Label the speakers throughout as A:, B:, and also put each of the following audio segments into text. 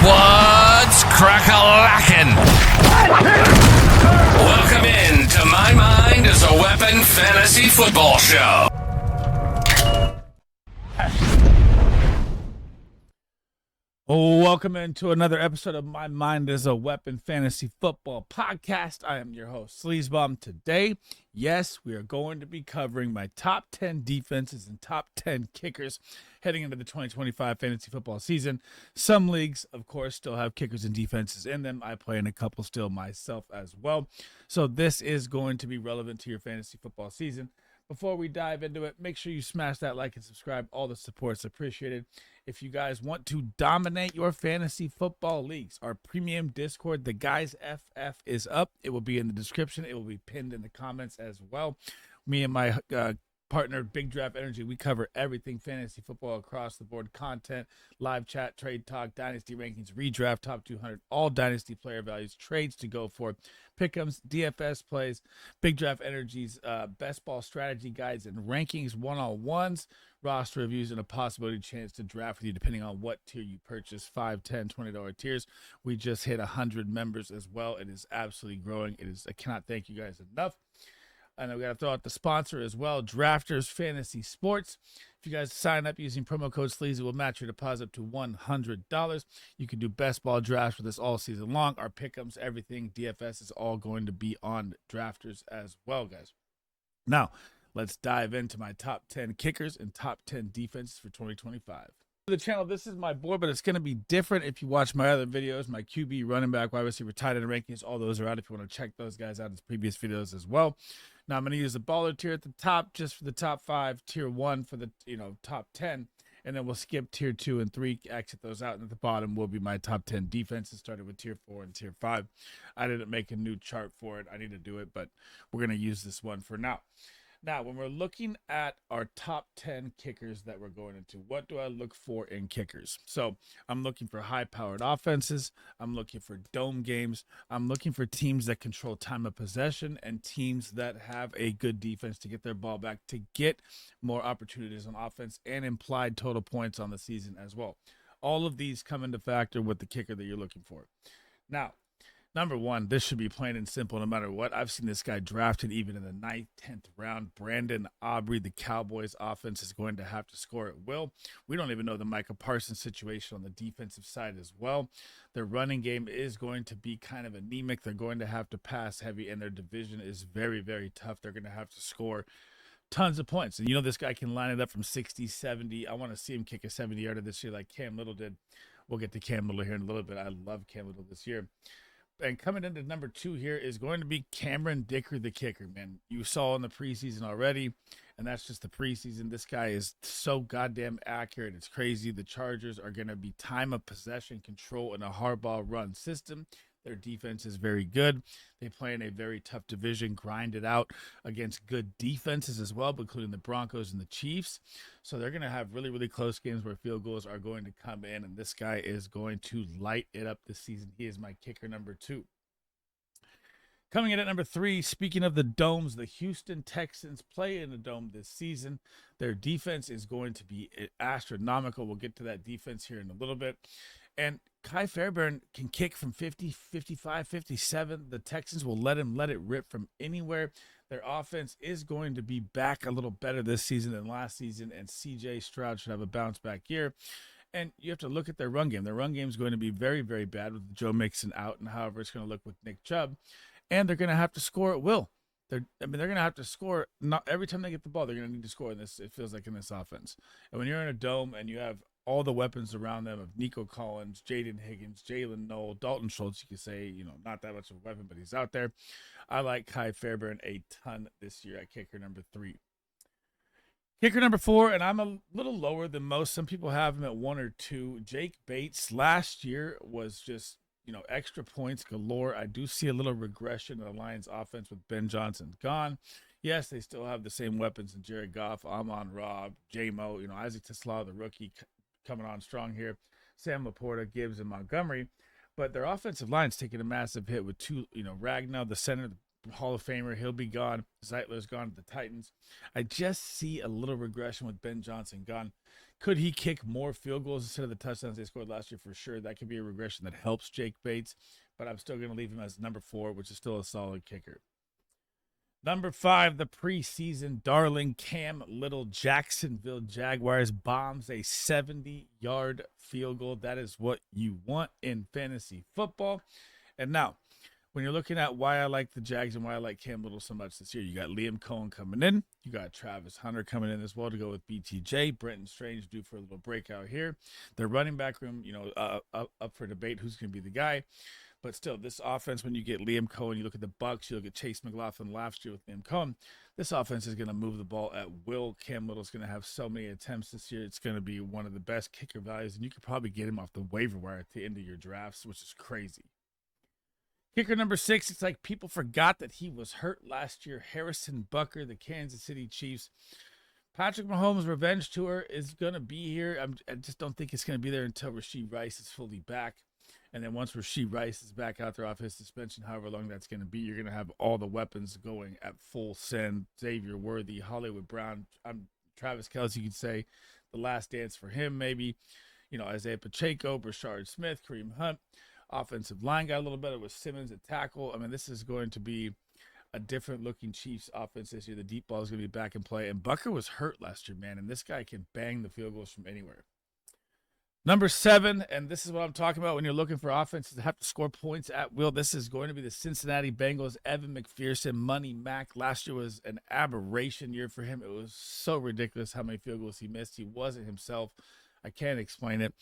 A: What's crack-a-lackin'? Welcome in to My Mind is a Weapon Fantasy Football Show.
B: Welcome into another episode of My Mind is a Weapon Fantasy Football Podcast. I am your host, Sleazebomb. Today, yes, we are going to be covering my top 10 defenses and top 10 kickers heading into the 2025 fantasy football season. Some leagues, of course, still have kickers and defenses in them. I play in a couple still myself as well. So this is going to be relevant to your fantasy football season. Before we dive into it, make sure you smash that like and subscribe. All the support's appreciated. If you guys want to dominate your fantasy football leagues, our premium Discord, the Guys FF, is up. It will be in the description. It will be pinned in the comments as well. Me and my partner, Big Draft Energy, we cover everything fantasy football across the board. Content, live chat, trade talk, Dynasty Rankings, ReDraft Top 200, all Dynasty player values, trades to go for, pick'ems, DFS plays, Big Draft Energy's best ball strategy guides and rankings, one-on-ones, roster reviews, and a possibility chance to draft with you depending on what tier you purchase, $5, $10, $20 tiers. We just hit 100 members as well. It is absolutely growing. I cannot thank you guys enough. And we got to throw out the sponsor as well, Drafters Fantasy Sports. If you guys sign up using promo code SLEAZY, we'll match your deposit up to $100. You can do best ball drafts with us all season long. Our pick'ems, everything, DFS is all going to be on Drafters as well, guys. Now, let's dive into my top 10 kickers and top 10 defenses for 2025. The channel, this is my board, but it's going to be different if you watch my other videos. My QB, running back, wide receiver, tight end rankings, all those are out if you want to check those guys out as previous videos as well. Now I'm going to use the baller tier at the top just for the top 5, tier 1 for the top 10, and then we'll skip tier 2 and 3, exit those out, and at the bottom will be my top 10 defenses, started with tier 4 and tier 5. I didn't make a new chart for it. I need to do it, but we're going to use this one for now. Now, when we're looking at our top 10 kickers that we're going into, what do I look for in kickers? So I'm looking for high-powered offenses. I'm looking for dome games. I'm looking for teams that control time of possession and teams that have a good defense to get their ball back, to get more opportunities on offense and implied total points on the season as well. All of these come into factor with the kicker that you're looking for. Now, number one, this should be plain and simple no matter what. I've seen this guy drafted even in the 9th, 10th round. Brandon Aubrey, the Cowboys offense is going to have to score at will. We don't even know the Micah Parsons situation on the defensive side as well. Their running game is going to be kind of anemic. They're going to have to pass heavy, and their division is very, very tough. They're going to have to score tons of points. And this guy can line it up from 60, 70. I want to see him kick a 70-yarder this year like Cam Little did. We'll get to Cam Little here in a little bit. I love Cam Little this year. And coming into number 2 here is going to be Cameron Dicker, the kicker, man. You saw in the preseason already, and that's just the preseason. This guy is so goddamn accurate. It's crazy. The Chargers are going to be time of possession control in a hardball run system. Their defense is very good. They play in a very tough division, grind it out against good defenses as well, including the Broncos and the Chiefs. So they're going to have really, really close games where field goals are going to come in, and this guy is going to light it up this season. He is my kicker number 2. Coming in at number 3, speaking of the domes, the Houston Texans play in a dome this season. Their defense is going to be astronomical. We'll get to that defense here in a little bit. And Kai Fairbairn can kick from 50, 55, 57. The Texans will let it rip from anywhere. Their offense is going to be back a little better this season than last season, and C.J. Stroud should have a bounce-back year. And you have to look at their run game. Their run game is going to be very, very bad with Joe Mixon out, and however it's going to look with Nick Chubb. And they're going to have to score at will. They're going to have to score. Not every time they get the ball, they're going to need to score in this. It feels like in this offense. And when you're in a dome and you have all the weapons around them of Nico Collins, Jaden Higgins, Jalen Noel, Dalton Schultz, you could say, not that much of a weapon, but he's out there. I like Kai Fairbairn a ton this year at kicker number 3. Kicker number 4, and I'm a little lower than most. Some people have him at 1 or 2. Jake Bates last year was just, extra points galore. I do see a little regression in the Lions offense with Ben Johnson gone. Yes, they still have the same weapons in Jared Goff, Amon-Ra, J-Mo, Isaac Tesla, the rookie, coming on strong here. Sam Laporta, Gibbs, and Montgomery. But their offensive line's taking a massive hit with 2, Ragnow, the center, Hall of Famer. He'll be gone. Zeitler's gone to the Titans. I just see a little regression with Ben Johnson gone. Could he kick more field goals instead of the touchdowns they scored last year? For sure. That could be a regression that helps Jake Bates, but I'm still going to leave him as number 4, which is still a solid kicker. Number 5, the preseason darling Cam Little, Jacksonville Jaguars bombs a 70-yard field goal. That is what you want in fantasy football. And now, when you're looking at why I like the Jags and why I like Cam Little so much this year, you got Liam Cohen coming in. You got Travis Hunter coming in as well to go with BTJ. Brenton Strange due for a little breakout here. Their running back room, up for debate who's going to be the guy. But still, this offense, when you get Liam Cohen, you look at the Bucs, you look at Chase McLaughlin last year with Liam Cohen, this offense is going to move the ball at will. Cam Little's going to have so many attempts this year. It's going to be one of the best kicker values, and you could probably get him off the waiver wire at the end of your drafts, which is crazy. Kicker number 6, it's like people forgot that he was hurt last year. Harrison Butker, the Kansas City Chiefs. Patrick Mahomes' revenge tour is going to be here. I just don't think it's going to be there until Rashee Rice is fully back. And then once Rashee Rice is back out there off his suspension, however long that's going to be, you're going to have all the weapons going at full send. Xavier Worthy, Hollywood Brown, Travis Kelce, you could say the last dance for him maybe. Isaiah Pacheco, Brashard Smith, Kareem Hunt. Offensive line got a little better with Simmons at tackle. I mean, this is going to be a different looking Chiefs offense this year. The deep ball is going to be back in play. And Butker was hurt last year, man. And this guy can bang the field goals from anywhere. Number 7, and this is what I'm talking about when you're looking for offenses that have to score points at will. This is going to be the Cincinnati Bengals. Evan McPherson, Money Mac. Last year was an aberration year for him. It was so ridiculous how many field goals he missed. He wasn't himself. I can't explain it.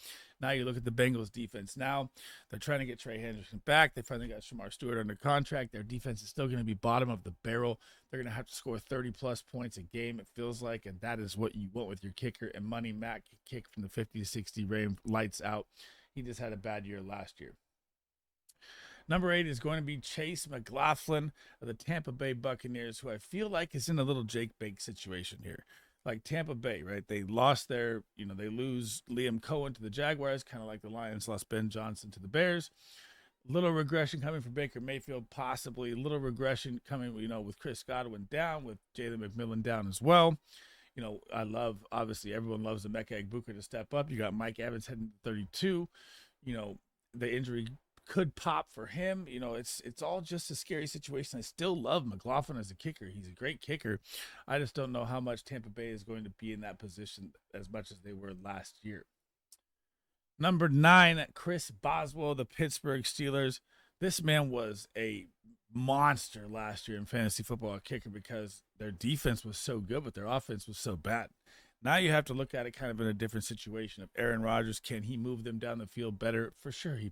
B: Now you look at the Bengals defense. Now they're trying to get Trey Hendrickson back. They finally got Shamar Stewart under contract. Their defense is still going to be bottom of the barrel. They're going to have to score 30-plus points a game, it feels like, and that is what you want with your kicker. And Money Mac can kick from the 50 to 60 range, lights out. He just had a bad year last year. Number 8 is going to be Chase McLaughlin of the Tampa Bay Buccaneers, who I feel like is in a little Jake Bake situation here. Like Tampa Bay, right? They lost they lose Liam Cohen to the Jaguars, kind of like the Lions lost Ben Johnson to the Bears. Little regression coming from Baker Mayfield, possibly. Little regression coming, with Chris Godwin down, with Jalen McMillan down as well. Obviously, everyone loves the Mecca Booker to step up. You got Mike Evans heading to 32. The injury could pop for him. It's all just a scary situation. I still love McLaughlin as a kicker. He's a great kicker. I just don't know how much Tampa Bay is going to be in that position as much as they were last year. Number 9, Chris Boswell, the Pittsburgh Steelers. This man was a monster last year in fantasy football at kicker because their defense was so good, but their offense was so bad. Now you have to look at it kind of in a different situation. Of Aaron Rodgers, can he move them down the field better? For sure, he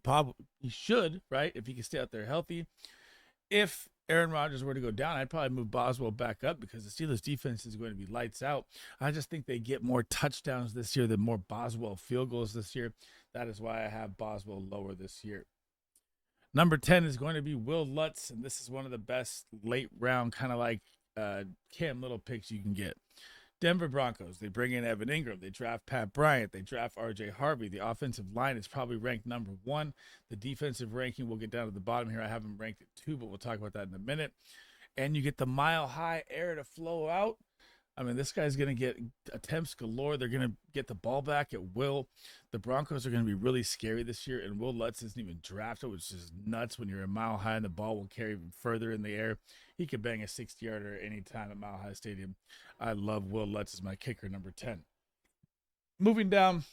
B: should, right? If he can stay out there healthy. If Aaron Rodgers were to go down, I'd probably move Boswell back up because the Steelers' defense is going to be lights out. I just think they get more touchdowns this year than more Boswell field goals this year. That is why I have Boswell lower this year. Number 10 is going to be Will Lutz, and this is one of the best late round kind of like Cam Little picks you can get. Denver Broncos, they bring in Evan Ingram. They draft Pat Bryant. They draft R.J. Harvey. The offensive line is probably ranked number 1. The defensive ranking, we'll get down to the bottom here. I have them ranked at 2, but we'll talk about that in a minute. And you get the mile-high air to flow out. I mean, this guy's going to get attempts galore. They're going to get the ball back at will. The Broncos are going to be really scary this year, and Will Lutz isn't even drafted, which is nuts when you're a mile high and the ball will carry even further in the air. He could bang a 60-yarder anytime at Mile High Stadium. I love Will Lutz as my kicker, number 10. Moving down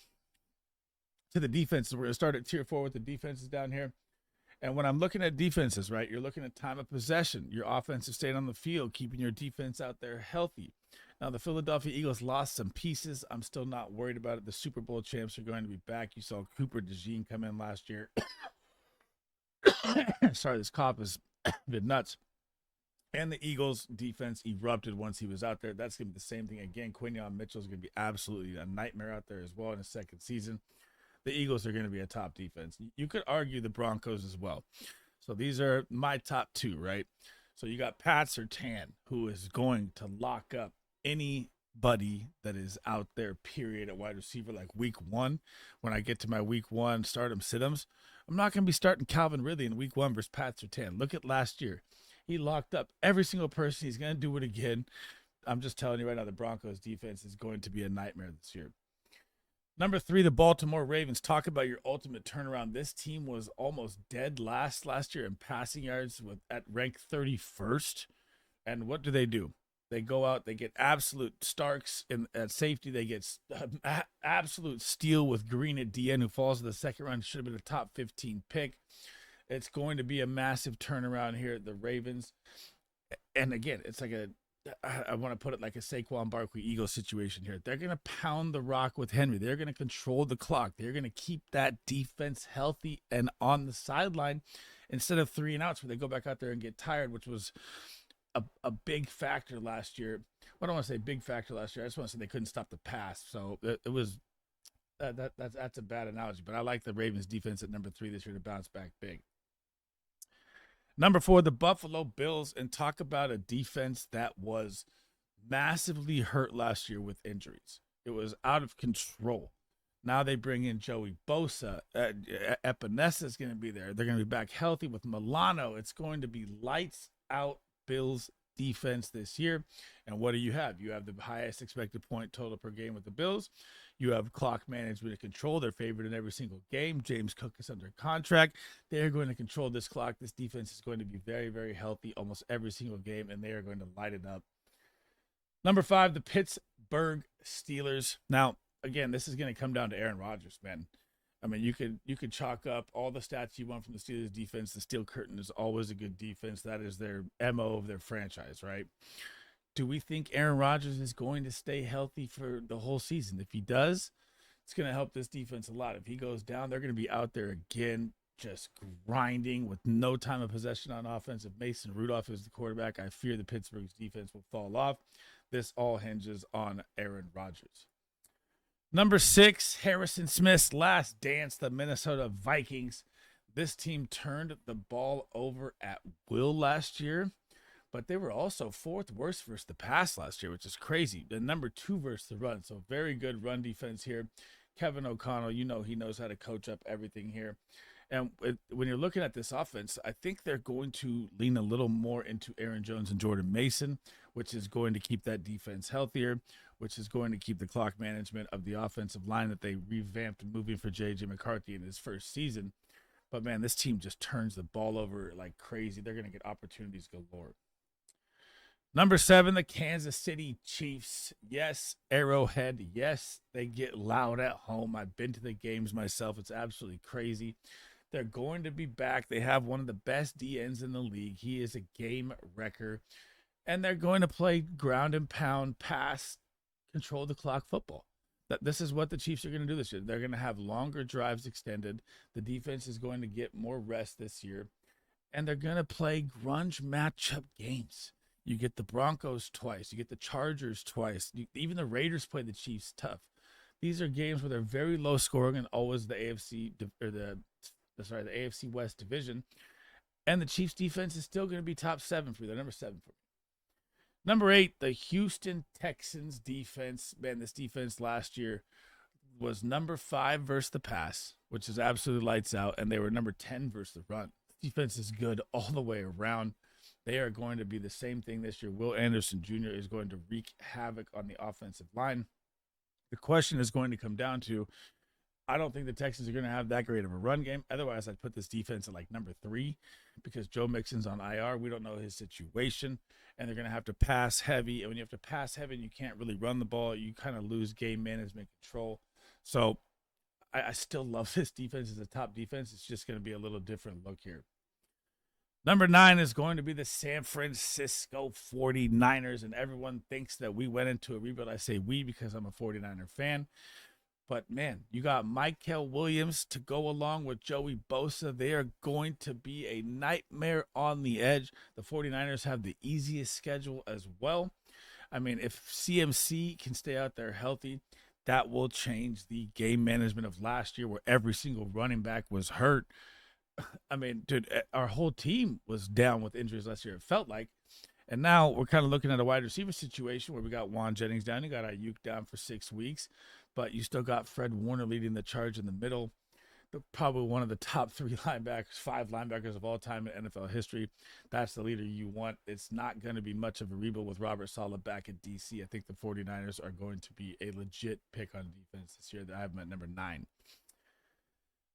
B: to the defenses, we're going to start at tier 4 with the defenses down here. And when I'm looking at defenses, right, you're looking at time of possession, your offensive staying on the field, keeping your defense out there healthy. Now, the Philadelphia Eagles lost some pieces. I'm still not worried about it. The Super Bowl champs are going to be back. You saw Cooper DeJean come in last year. Sorry, this cough is a bit nuts. And the Eagles' defense erupted once he was out there. That's going to be the same thing again. Quinyon Mitchell is going to be absolutely a nightmare out there as well in his second season. The Eagles are going to be a top defense. You could argue the Broncos as well. So these are my top 2, right? So you got Pat Surtain, who is going to lock up anybody that is out there, period, at wide receiver, like week 1. When I get to my week 1 start 'em, sit 'ems, I'm not going to be starting Calvin Ridley in week 1 versus Pat Surtain. Look at last year. He locked up every single person. He's going to do it again. I'm just telling you right now, the Broncos defense is going to be a nightmare this year. Number 3, the Baltimore Ravens. Talk about your ultimate turnaround. This team was almost dead last year in passing yards at rank 31st. And what do? They go out, they get absolute Starks at safety. They get absolute steal with Green at DN, who falls to the second round. Should have been a top 15 pick. It's going to be a massive turnaround here at the Ravens. And again, it's like I want to put it like a Saquon Barkley Eagles situation here. They're going to pound the rock with Henry. They're going to control the clock. They're going to keep that defense healthy and on the sideline instead of 3 and outs where they go back out there and get tired, which was a big factor last year. Well, I don't want to say big factor last year. I just want to say they couldn't stop the pass. So it was that's a bad analogy. But I like the Ravens defense at number 3 this year to bounce back big. Number 4, the Buffalo Bills, and talk about a defense that was massively hurt last year with injuries. It was out of control. Now they bring in Joey Bosa. Epinesa is going to be there. They're going to be back healthy with Milano. It's going to be lights out Bills defense this year. And what do you have? You have the highest expected point total per game with the Bills. You have clock management and control. They're favored in every single game. James Cook is under contract. They're going to control this clock. This defense is going to be very, very healthy almost every single game, and they are going to light it up. Number 5, the Pittsburgh Steelers. Now, again, this is going to come down to Aaron Rodgers, man. I mean, you could chalk up all the stats you want from the Steelers defense. The Steel Curtain is always a good defense. That is their MO of their franchise, right? Do we think Aaron Rodgers is going to stay healthy for the whole season? If he does, it's going to help this defense a lot. If he goes down, they're going to be out there again, just grinding with no time of possession on offense. If Mason Rudolph is the quarterback, I fear the Pittsburgh's defense will fall off. This all hinges on Aaron Rodgers. Number 6, Harrison Smith's last dance, the Minnesota Vikings. This team turned the ball over at will last year, but they were also 4th worst versus the pass last year, which is crazy. The number 2 versus the run, so very good run defense here. Kevin O'Connell, he knows how to coach up everything here. And when you're looking at this offense, I think they're going to lean a little more into Aaron Jones and Jordan Mason, which is going to keep that defense healthier, which is going to keep the clock management of the offensive line that they revamped moving for J.J. McCarthy in his first season. But, man, this team just turns the ball over like crazy. They're going to get opportunities galore. Number 7, the Kansas City Chiefs. Yes, Arrowhead. Yes, they get loud at home. I've been to the games myself. It's absolutely crazy. They're going to be back. They have one of the best DNs in the league. He is a game wrecker. And they're going to play ground and pound, pass, control the clock football. This is what the Chiefs are going to do this year. They're going to have longer drives extended. The defense is going to get more rest this year. And they're going to play grunge matchup games. You get the Broncos twice. You get the Chargers twice. Even the Raiders play the Chiefs tough. These are games where they're very low scoring and always the AFC West division. And the Chiefs defense is still going to be top 7 for you. They're number 7 for me. Number 8, the Houston Texans defense. Man, this defense last year was number 5 versus the pass, which is absolutely lights out. And they were number 10 versus the run. Defense is good all the way around. They are going to be the same thing this year. Will Anderson Jr. is going to wreak havoc on the offensive line. The question is going to come down to, I don't think the Texans are going to have that great of a run game. Otherwise, I'd put this defense at like number 3 because Joe Mixon's on IR. We don't know his situation, and they're going to have to pass heavy. And when you have to pass heavy and you can't really run the ball, you kind of lose game management control. So I still love this defense as a top defense. It's just going to be a little different look here. Number 9 is going to be the San Francisco 49ers, and everyone thinks that we went into a rebuild. I say we because I'm a 49er fan. But, man, you got Michael Williams to go along with Joey Bosa. They are going to be a nightmare on the edge. The 49ers have the easiest schedule as well. I mean, if CMC can stay out there healthy, that will change the game management of last year where every single running back was hurt. I mean, dude, our whole team was down with injuries last year, it felt like. And now we're kind of looking at a wide receiver situation where we got Juan Jennings down. You got Ayuk down for 6 weeks, but you still got Fred Warner leading the charge in the middle. probably one of the top 5 linebackers of all time in NFL history. That's the leader you want. It's not going to be much of a rebuild with Robert Saleh back at DC. I think the 49ers are going to be a legit pick on defense this year. I have them at number 9.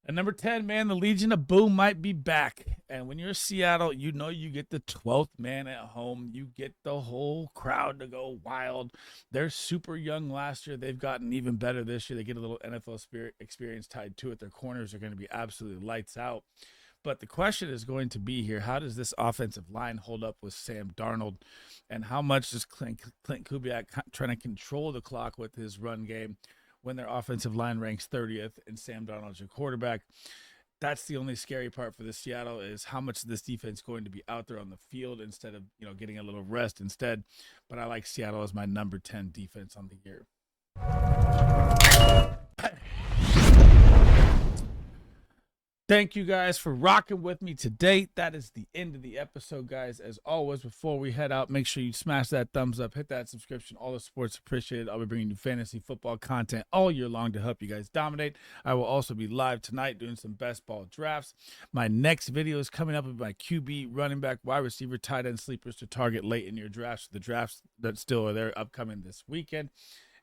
B: And number 10, man, the Legion of Boom might be back. And when you're Seattle, you know you get the 12th man at home. You get the whole crowd to go wild. They're super young last year. They've gotten even better this year. They get a little NFL experience tied to it. Their corners are going to be absolutely lights out. But the question is going to be here, how does this offensive line hold up with Sam Darnold? And how much does Clint Kubiak trying to control the clock with his run game when their offensive line ranks 30th and Sam Darnold's your quarterback? That's the only scary part for the Seattle is how much this defense is going to be out there on the field instead of, getting a little rest instead. But I like Seattle as my number 10 defense on the year. Thank you guys for rocking with me today. That is the end of the episode, guys. As always, before we head out, make sure you smash that thumbs up, hit that subscription. All the support's appreciated. I'll be bringing you fantasy football content all year long to help you guys dominate. I will also be live tonight doing some best ball drafts. My next video is coming up with my QB, running back, wide receiver, tight end sleepers to target late in your drafts. The drafts that still are there upcoming this weekend.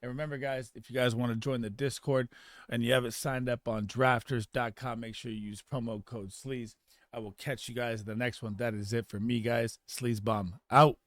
B: And remember, guys, if you guys want to join the Discord and you haven't signed up on drafters.com, make sure you use promo code SLEAZE. I will catch you guys in the next one. That is it for me, guys. Sleazebomb out.